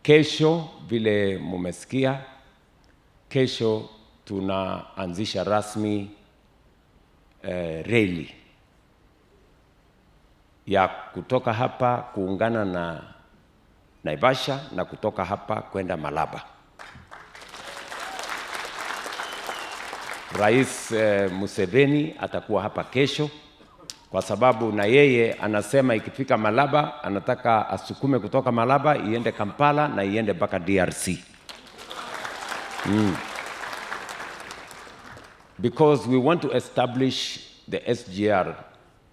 Kesho vile mumesikia, kesho tunaanzisha rasmi reli ya kutoka hapa kuungana na Naivasha na kutoka hapa kwenda Malaba. Rais Museveni atakuwa hapa kesho kwa sababu na yeye anasema ikifika Malaba anataka asukume kutoka Malaba iende Kampala na iende mpaka DRC. Because we want to establish the SGR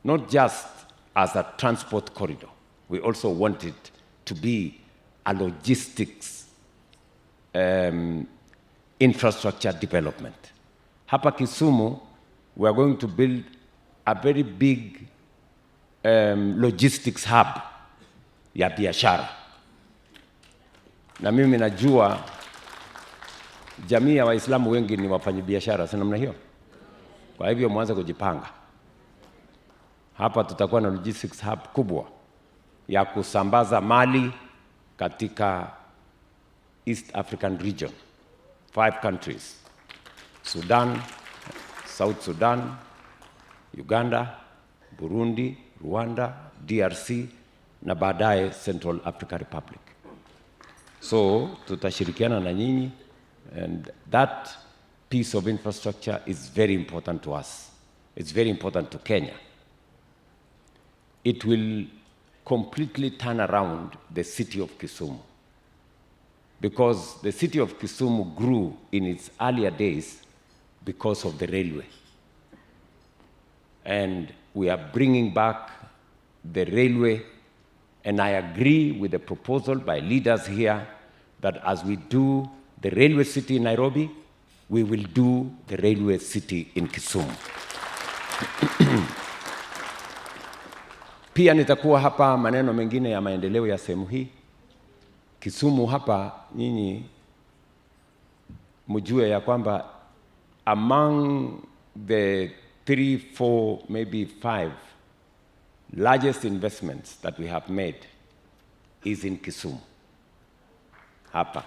not just as a transport corridor. We also want it to be a logistics infrastructure development. Hapa Kisumu, we are going to build a very big logistics hub ya biashara. Na mimi najua jamii ya Waislamu wengi ni wafanyabiashara, si namna hiyo? Kwa hivyo mwanze kujipanga. Hapa tutakuwa na logistics hub kubwa ya kusambaza mali katika East African region, 5 countries: Sudan, South Sudan, Uganda, Burundi, Rwanda, DRC na baadaye Central African Republic. So tutashirikiana na nyinyi, and that piece of infrastructure is very important to us. It's very important to Kenya. It will completely turn around the city of Kisumu, because the city of Kisumu grew in its earlier days because of the railway. And we are bringing back the railway, and I agree with the proposal by leaders here that as we do the railway city in Nairobi, we will do the railway city in Kisumu. Pia nitakuwa hapa maneno mengine ya maendeleo ya sehemu hii. Kisumu hapa nyinyi mjue ya kwamba among the 3, 4, maybe 5 largest investments that we have made is in Kisumu hapa.